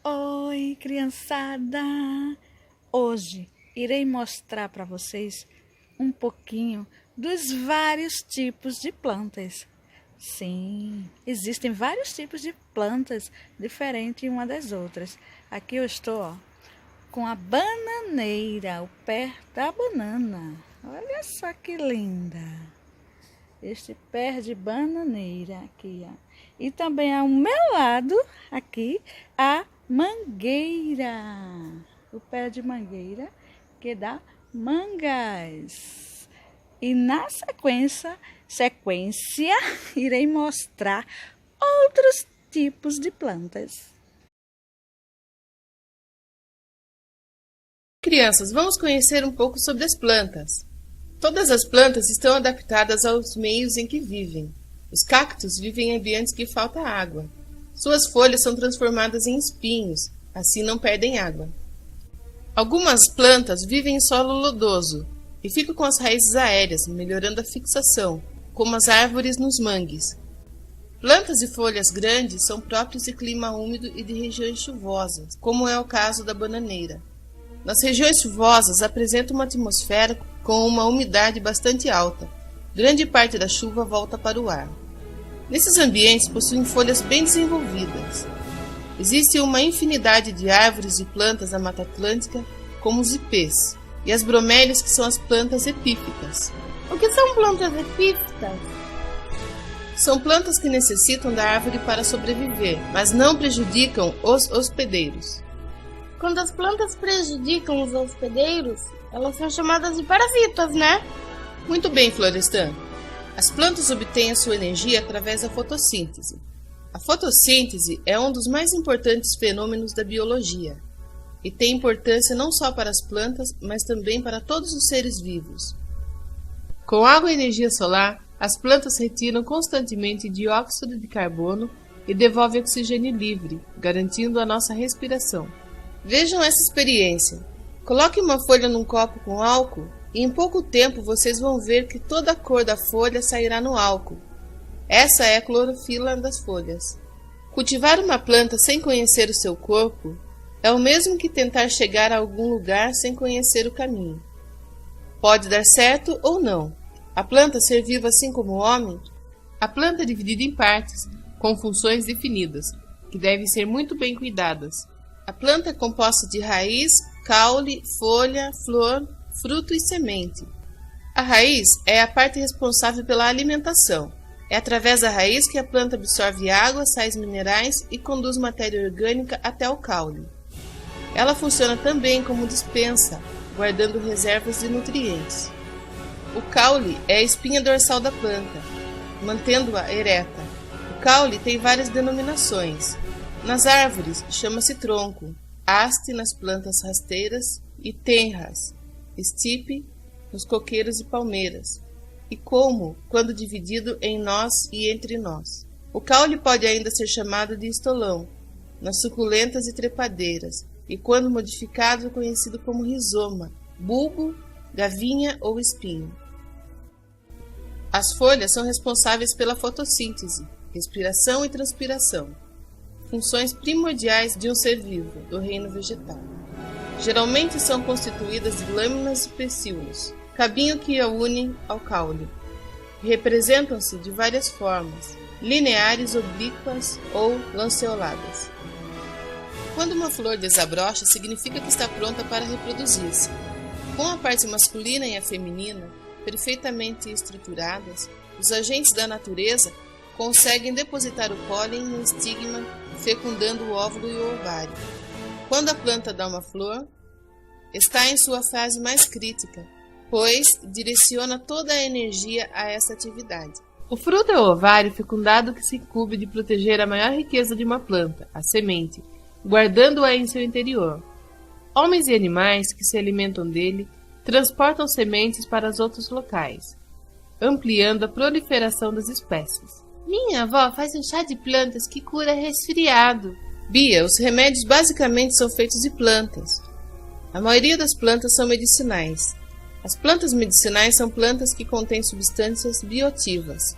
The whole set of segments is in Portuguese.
Oi, criançada! Hoje irei mostrar para vocês um pouquinho dos vários tipos de plantas. Sim, existem vários tipos de plantas diferentes uma das outras. Aqui eu estou, com a bananeira, o pé da banana. Olha só que linda! Este pé de bananeira aqui, E também ao meu lado, aqui, a mangueira. O pé de mangueira que dá mangas. E na sequência, irei mostrar outros tipos de plantas. Crianças, vamos conhecer um pouco sobre as plantas. Todas as plantas estão adaptadas aos meios em que vivem. Os cactos vivem em ambientes que falta água. Suas folhas são transformadas em espinhos, assim não perdem água. Algumas plantas vivem em solo lodoso e ficam com as raízes aéreas, melhorando a fixação, como as árvores nos mangues. Plantas de folhas grandes são próprias de clima úmido e de regiões chuvosas, como é o caso da bananeira. Nas regiões chuvosas apresenta uma atmosfera com uma umidade bastante alta. Grande parte da chuva volta para o ar. Nesses ambientes possuem folhas bem desenvolvidas. Existe uma infinidade de árvores e plantas da Mata Atlântica, como os ipês, e as bromélias, que são as plantas epífitas. O que são plantas epífitas? São plantas que necessitam da árvore para sobreviver, mas não prejudicam os hospedeiros. Quando as plantas prejudicam os hospedeiros, elas são chamadas de parasitas, né? Muito bem, Florestan. As plantas obtêm a sua energia através da fotossíntese. A fotossíntese é um dos mais importantes fenômenos da biologia e tem importância não só para as plantas, mas também para todos os seres vivos. Com água e energia solar, as plantas retiram constantemente dióxido de carbono e devolvem oxigênio livre, garantindo a nossa respiração. Vejam essa experiência. Coloque uma folha num copo com álcool e em pouco tempo vocês vão ver que toda a cor da folha sairá no álcool. Essa é a clorofila das folhas. Cultivar uma planta sem conhecer o seu corpo é o mesmo que tentar chegar a algum lugar sem conhecer o caminho. Pode dar certo ou não. A planta ser viva assim como o homem, a planta é dividida em partes, com funções definidas, que devem ser muito bem cuidadas. A planta é composta de raiz, caule, folha, flor, fruto e semente. A raiz é a parte responsável pela alimentação. É através da raiz que a planta absorve água, sais minerais e conduz matéria orgânica até o caule. Ela funciona também como despensa, guardando reservas de nutrientes. O caule é a espinha dorsal da planta, mantendo-a ereta. O caule tem várias denominações. Nas árvores chama-se tronco, haste nas plantas rasteiras e tenras, estipe nos coqueiros e palmeiras, e como, quando dividido em nós e entre nós. O caule pode ainda ser chamado de estolão, nas suculentas e trepadeiras, e quando modificado conhecido como rizoma, bulbo, gavinha ou espinho. As folhas são responsáveis pela fotossíntese, respiração e transpiração, funções primordiais de um ser vivo do reino vegetal. Geralmente são constituídas de lâminas e pecíolos, cabinho que a unem ao caule. Representam-se de várias formas, lineares, oblíquas ou lanceoladas. Quando uma flor desabrocha, significa que está pronta para reproduzir-se. Com a parte masculina e a feminina perfeitamente estruturadas, os agentes da natureza conseguem depositar o pólen no estigma, fecundando o óvulo e o ovário. Quando a planta dá uma flor, está em sua fase mais crítica, pois direciona toda a energia a essa atividade. O fruto é o ovário fecundado que se incumbe de proteger a maior riqueza de uma planta, a semente, guardando-a em seu interior. Homens e animais que se alimentam dele transportam sementes para os outros locais, ampliando a proliferação das espécies. Minha avó faz um chá de plantas que cura resfriado. Bia, os remédios basicamente são feitos de plantas. A maioria das plantas são medicinais. As plantas medicinais são plantas que contêm substâncias bioativas.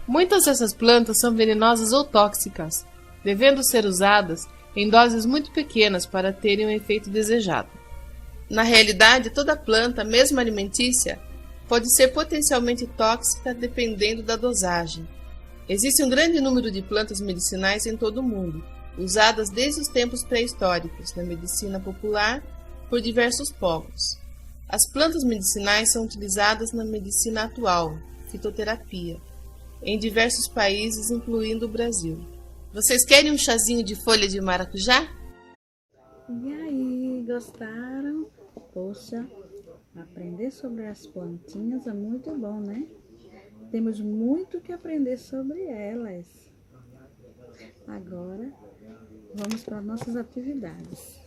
Muitas dessas plantas são venenosas ou tóxicas, devendo ser usadas em doses muito pequenas para terem o efeito desejado. Na realidade, toda planta, mesmo alimentícia, pode ser potencialmente tóxica dependendo da dosagem. Existe um grande número de plantas medicinais em todo o mundo, usadas desde os tempos pré-históricos na medicina popular por diversos povos. As plantas medicinais são utilizadas na medicina atual, fitoterapia, em diversos países, incluindo o Brasil. Vocês querem um chazinho de folha de maracujá? E aí, gostaram? Poxa, aprender sobre as plantinhas é muito bom, né? Temos muito que aprender sobre elas. Agora, vamos para nossas atividades.